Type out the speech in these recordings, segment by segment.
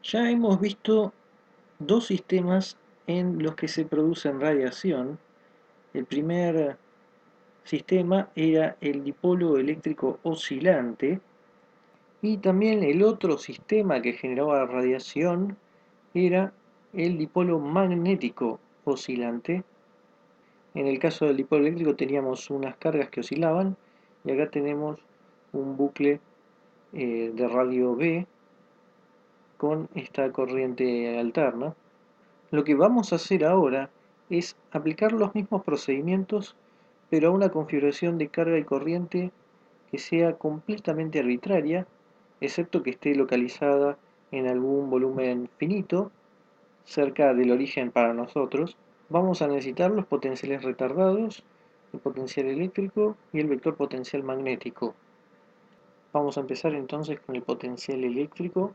Ya hemos visto dos sistemas en los que se produce radiación. El primer sistema era el dipolo eléctrico oscilante y también el otro sistema que generaba radiación era el dipolo magnético oscilante. En el caso del dipolo eléctrico teníamos unas cargas que oscilaban y acá tenemos un bucle de radio B con esta corriente alterna. Lo que vamos a hacer ahora es aplicar los mismos procedimientos, pero a una configuración de carga y corriente que sea completamente arbitraria, excepto que esté localizada en algún volumen finito, cerca del origen para nosotros. Vamos a necesitar los potenciales retardados, el potencial eléctrico y el vector potencial magnético. Vamos a empezar entonces con el potencial eléctrico,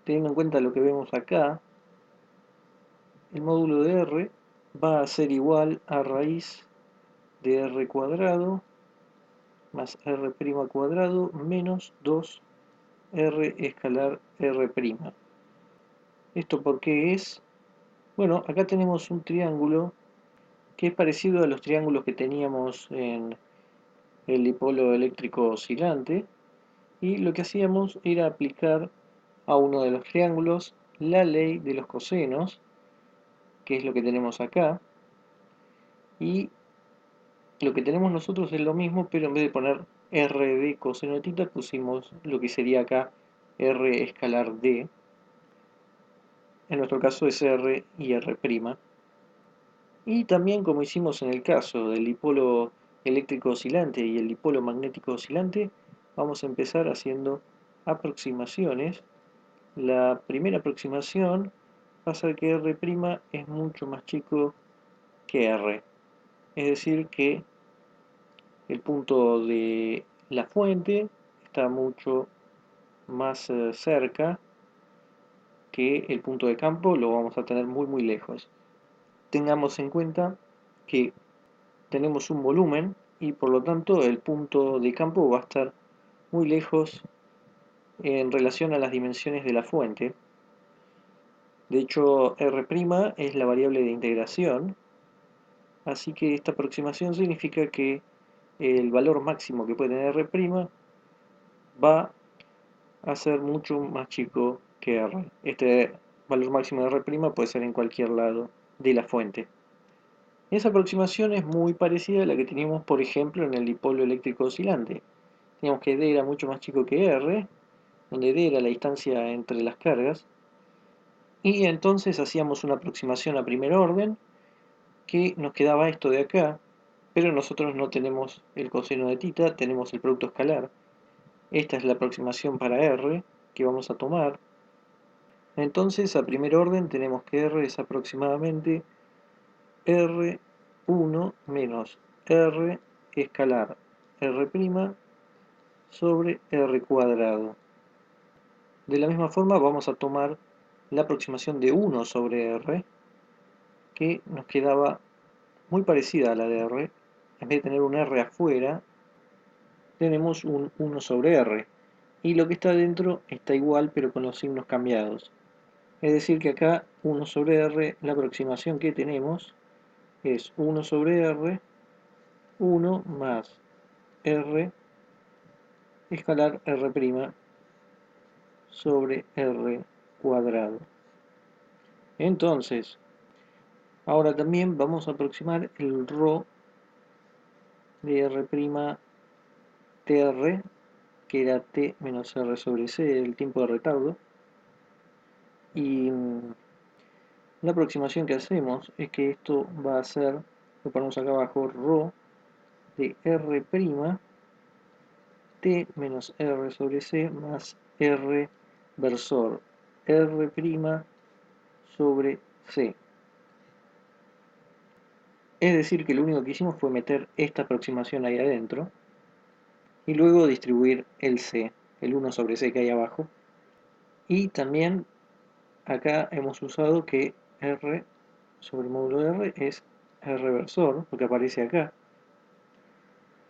teniendo en cuenta lo que vemos acá. El módulo de R va a ser igual a raíz de R cuadrado más R' cuadrado menos 2R escalar R'. ¿Esto por qué es? Bueno, acá tenemos un triángulo que es parecido a los triángulos que teníamos en el dipolo eléctrico oscilante, y lo que hacíamos era aplicar a uno de los triángulos la ley de los cosenos, que es lo que tenemos acá, y lo que tenemos nosotros es lo mismo, pero en vez de poner r de coseno de tita, pusimos lo que sería acá r escalar d. En nuestro caso es r y r'. Y también, como hicimos en el caso del dipolo eléctrico oscilante y el dipolo magnético oscilante, vamos a empezar haciendo aproximaciones. La primera aproximación va a ser que r' es mucho más chico que r. Es decir, que el punto de la fuente está mucho más cerca que el punto de campo, lo vamos a tener muy lejos. Tengamos en cuenta que tenemos un volumen y por lo tanto el punto de campo va a estar muy lejos en relación a las dimensiones de la fuente. De hecho, R' es la variable de integración, así que esta aproximación significa que el valor máximo que puede tener R' va a ser mucho más chico que R. Este valor máximo de R' puede ser en cualquier lado de la fuente. Esa aproximación es muy parecida a la que teníamos, por ejemplo, en el dipolo eléctrico oscilante. Teníamos que D era mucho más chico que R, donde D era la distancia entre las cargas, y entonces hacíamos una aproximación a primer orden, que nos quedaba esto de acá, pero nosotros no tenemos el coseno de tita, tenemos el producto escalar. Esta es la aproximación para R que vamos a tomar. Entonces, a primer orden tenemos que R es aproximadamente R1 menos R escalar R' sobre R cuadrado. De la misma forma vamos a tomar la aproximación de 1 sobre R, que nos quedaba muy parecida a la de R. En vez de tener un R afuera, tenemos un 1 sobre R. Y lo que está dentro está igual, pero con los signos cambiados. Es decir que acá 1 sobre R, la aproximación que tenemos es 1 sobre R, 1 más R escalar R' sobre R cuadrado. Entonces, ahora también vamos a aproximar el ρ de R' TR, que era T menos R sobre C, el tiempo de retardo. Y la aproximación que hacemos es que esto va a ser, lo ponemos acá abajo, ρ de R', T menos R sobre C más R versor R' sobre C. Es decir, que lo único que hicimos fue meter esta aproximación ahí adentro y luego distribuir el C, el 1 sobre C que hay abajo. Y también acá hemos usado que R sobre el módulo de R es R versor, porque aparece acá,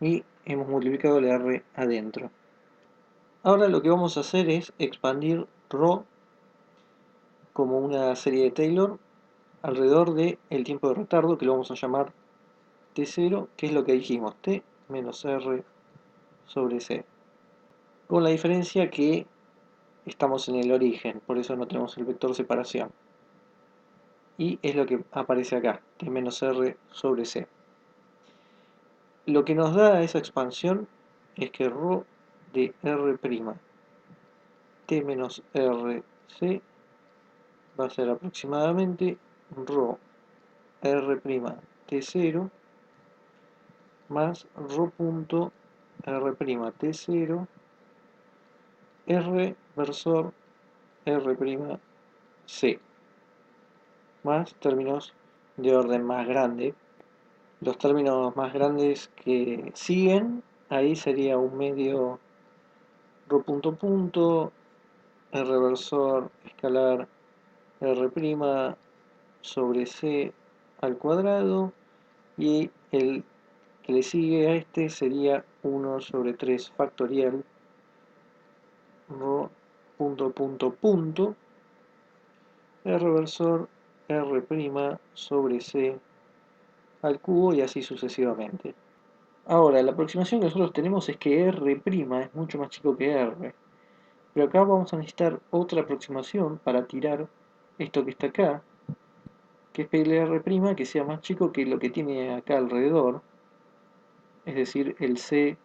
y hemos multiplicado la R adentro. Ahora lo que vamos a hacer es expandir ρ como una serie de Taylor alrededor del tiempo de retardo, que lo vamos a llamar T0, que es lo que dijimos, T menos R sobre C. Con la diferencia que estamos en el origen, por eso no tenemos el vector separación. Y es lo que aparece acá, T menos R sobre C. Lo que nos da esa expansión es que ρ de R', T menos R, C, va a ser aproximadamente ρ R' T0 más ρ punto R' T0 R versor R' C, más términos de orden más grande. Los términos más grandes que siguen, ahí sería un medio ρ punto punto, R versor escalar R' sobre C al cuadrado, y el que le sigue a este sería 1 sobre 3 factorial ρ punto punto punto R versor R' sobre C al cubo, y así sucesivamente. Ahora, la aproximación que nosotros tenemos es que R' es mucho más chico que R. Pero acá vamos a necesitar otra aproximación para tirar esto que está acá, que es pedirle a R' que sea más chico que lo que tiene acá alrededor, es decir, el C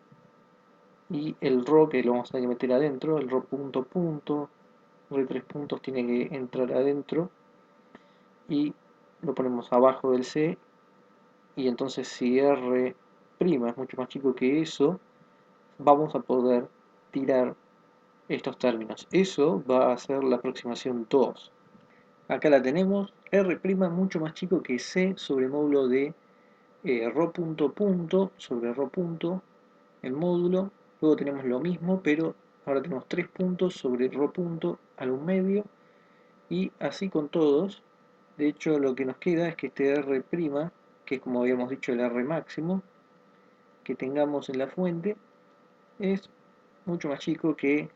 y el ρ, que lo vamos a tener que meter adentro, el ρ punto punto, R 3 puntos tiene que entrar adentro, y lo ponemos abajo del C, y entonces si R' es mucho más chico que eso, vamos a poder tirar estos términos. Eso va a ser la aproximación 2. Acá la tenemos, R' mucho más chico que C sobre módulo de ρ punto punto sobre ρ punto, el módulo. Luego tenemos lo mismo, pero ahora tenemos 3 puntos sobre ρ punto al 1 medio, y así con todos. De hecho, lo que nos queda es que este R', que es como habíamos dicho el R máximo, que tengamos en la fuente, es mucho más chico que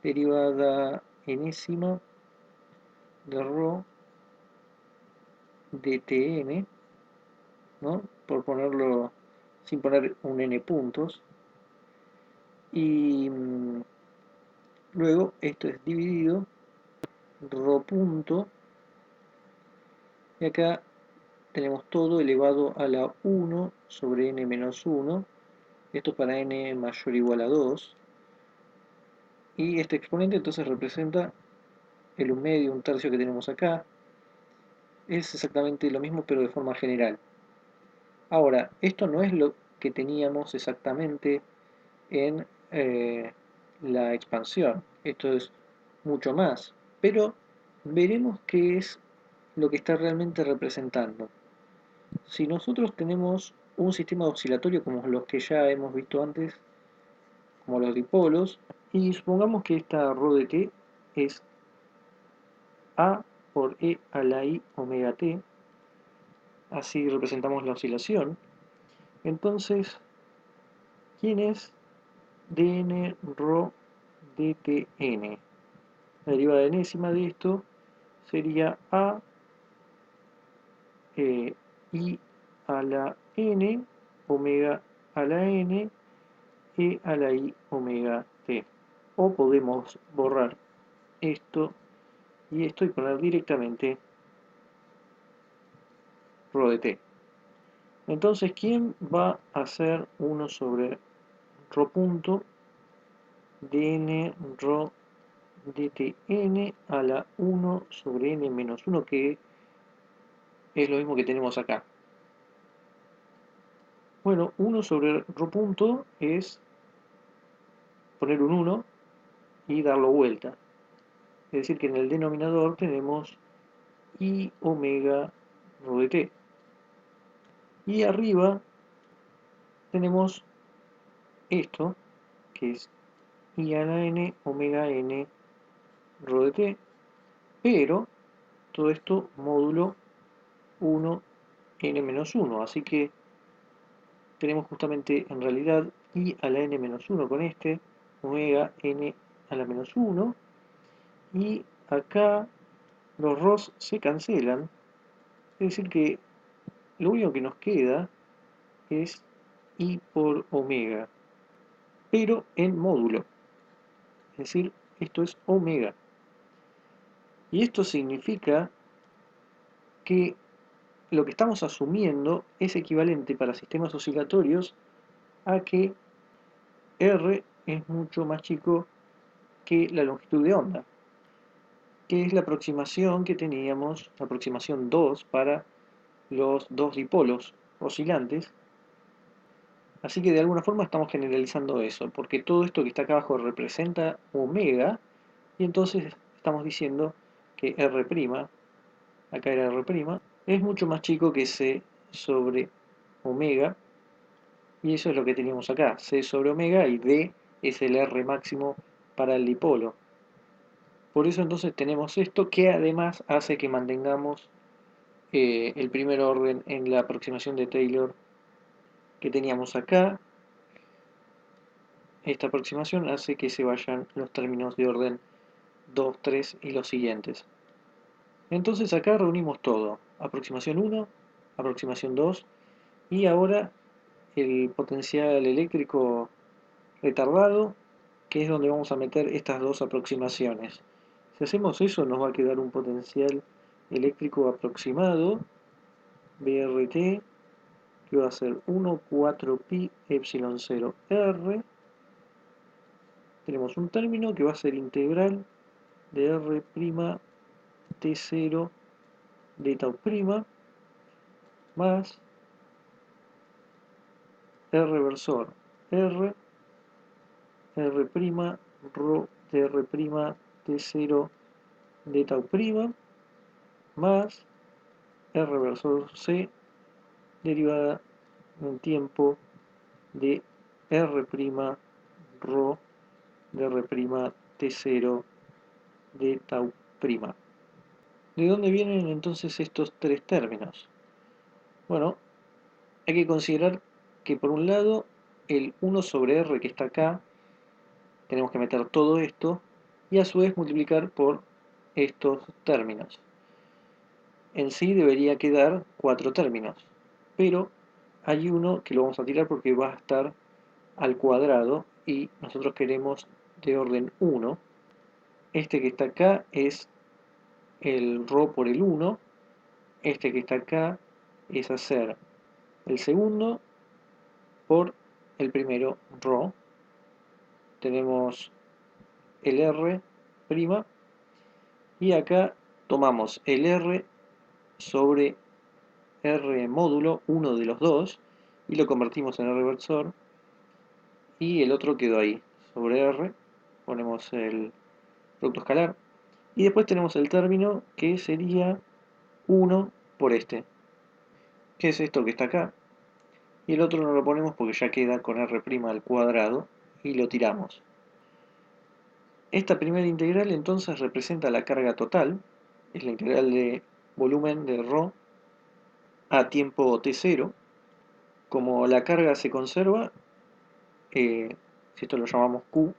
derivada enésima de ρ de Tn, ¿no? Por ponerlo sin poner un n puntos. Y luego esto es dividido ρ punto, y acá tenemos todo elevado a la 1 sobre n menos 1, esto para n mayor o igual a 2, y este exponente entonces representa el 1 medio, 1 tercio que tenemos acá. Es exactamente lo mismo pero de forma general. Ahora, esto no es lo que teníamos exactamente en la expansión, esto es mucho más, pero veremos qué es lo que está realmente representando. Si nosotros tenemos un sistema oscilatorio como los que ya hemos visto antes, como los dipolos, y supongamos que esta ρ de t es A por E a la I omega t, así representamos la oscilación, entonces, ¿quién es dn ρ dtn? La derivada enésima de esto sería A I a la n, omega a la n, e a la i omega t. O podemos borrar esto y esto y poner directamente ρ de t. Entonces, ¿quién va a ser 1 sobre ρ punto dn ρ dtn a la 1 sobre n menos 1, que es lo mismo que tenemos acá? Bueno, 1 sobre ρ punto es poner un 1 y darlo vuelta. Es decir, que en el denominador tenemos i omega ρ de t. Y arriba tenemos esto, que es i a la n omega n ρ de t, pero todo esto módulo 1 n menos 1. Así que tenemos justamente en realidad i a la n menos 1 con este, omega n a la menos 1, y acá los ROS se cancelan, es decir que lo único que nos queda es I por omega, pero en módulo, es decir, esto es omega. Y esto significa que lo que estamos asumiendo es equivalente para sistemas oscilatorios a que R es mucho más chico que la longitud de onda, que es la aproximación que teníamos, la aproximación 2 para los dos dipolos oscilantes. Así que de alguna forma estamos generalizando eso, porque todo esto que está acá abajo representa omega, y entonces estamos diciendo que R', acá era R', es mucho más chico que C sobre omega, y eso es lo que teníamos acá, C sobre omega, y D es el R máximo para el dipolo. Por eso entonces tenemos esto que además hace que mantengamos el primer orden en la aproximación de Taylor que teníamos acá. Esta aproximación hace que se vayan los términos de orden 2, 3 y los siguientes. Entonces acá reunimos todo, aproximación 1, aproximación 2 y ahora el potencial eléctrico retardado, que es donde vamos a meter estas dos aproximaciones. Si hacemos eso nos va a quedar un potencial eléctrico aproximado, BRT, que va a ser 1, 4 pi epsilon 0 R. Tenemos un término que va a ser integral de R' T0 de tau prima más R versor R, R' rho de R' T0 de tau prima más R versor C derivada en tiempo de R' rho de R' T0 de tau prima. ¿De dónde vienen entonces estos tres términos? Bueno, hay que considerar que por un lado el 1 sobre R que está acá, tenemos que meter todo esto y a su vez multiplicar por estos términos. En sí debería quedar 4 términos, pero hay uno que lo vamos a tirar porque va a estar al cuadrado y nosotros queremos de orden 1. Este que está acá es el rho por el 1, este que está acá es hacer el segundo por el primero rho. Tenemos el R' y acá tomamos el R sobre R módulo, uno de los dos, y lo convertimos en R versor, y el otro quedó ahí, sobre R, ponemos el producto escalar, y después tenemos el término que sería 1 por este, que es esto que está acá, y el otro no lo ponemos porque ya queda con R' al cuadrado, y lo tiramos. Esta primera integral entonces representa la carga total, es la integral de volumen de ρ a tiempo t0. Como la carga se conserva, si esto lo llamamos Q,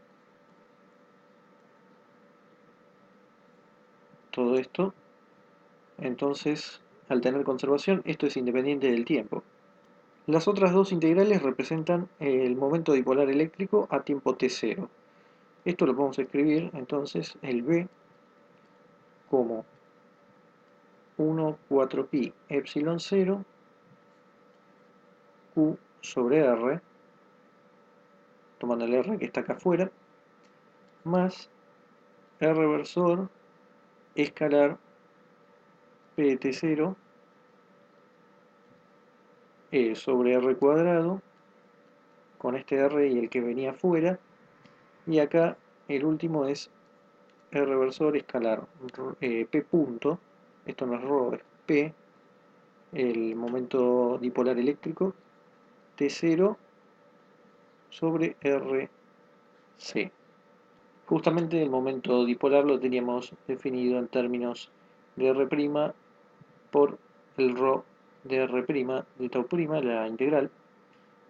todo esto, entonces al tener conservación, esto es independiente del tiempo. Las otras dos integrales representan el momento dipolar eléctrico a tiempo t0. Esto lo podemos escribir entonces el B como 1, 4 pi epsilon 0 Q sobre R, tomando el R que está acá afuera, más R versor escalar PT0 sobre R cuadrado, con este R y el que venía afuera, y acá el último es R versor escalar P punto, esto no es ρ, es P, el momento dipolar eléctrico, T0 sobre RC. Justamente el momento dipolar lo teníamos definido en términos de R' por el ρ de R' de tau prima, la integral.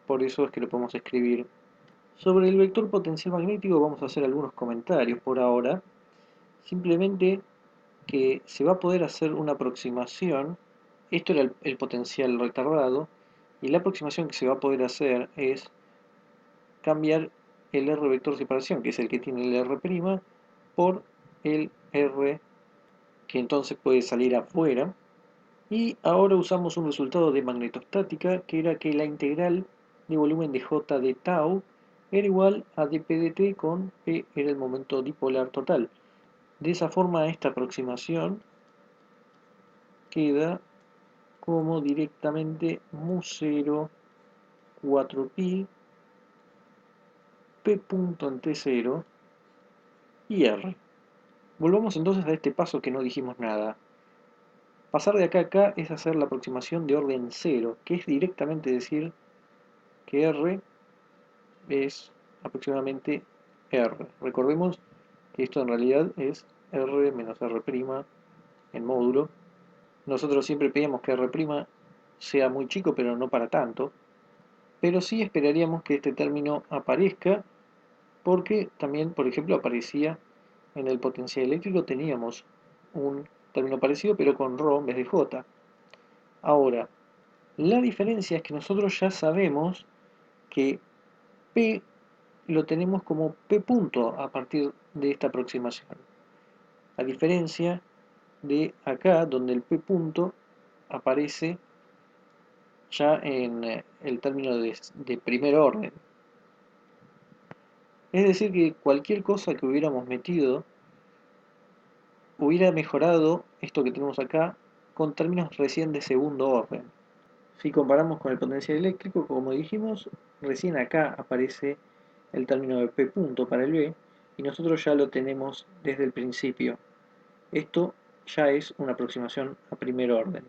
Por eso es que lo podemos escribir. Sobre el vector potencial magnético vamos a hacer algunos comentarios por ahora. Simplemente que se va a poder hacer una aproximación. Esto era el potencial retardado, y la aproximación que se va a poder hacer es cambiar el R vector de separación, que es el que tiene el R', por el R que entonces puede salir afuera. Y ahora usamos un resultado de magnetostática, que era que la integral de volumen de J de tau era igual a dp de t con P era el momento dipolar total. De esa forma, esta aproximación queda como directamente mu0 4pi p punto en t0 y r. Volvamos entonces a este paso que no dijimos nada. Pasar de acá a acá es hacer la aproximación de orden 0, que es directamente decir que r es aproximadamente r. Recordemos que esto en realidad es r menos r' en módulo. Nosotros siempre pedíamos que r' sea muy chico, pero no para tanto. Pero sí esperaríamos que este término aparezca, porque también, por ejemplo, aparecía en el potencial eléctrico, teníamos un término parecido, pero con ρ en vez de j. Ahora, la diferencia es que nosotros ya sabemos que P lo tenemos como P punto a partir de esta aproximación. A diferencia de acá, donde el P punto aparece ya en el término de primer orden. Es decir, que cualquier cosa que hubiéramos metido hubiera mejorado esto que tenemos acá con términos recién de segundo orden. Si comparamos con el potencial eléctrico, como dijimos, recién acá aparece el término de P punto para el B, y nosotros ya lo tenemos desde el principio. Esto ya es una aproximación a primer orden.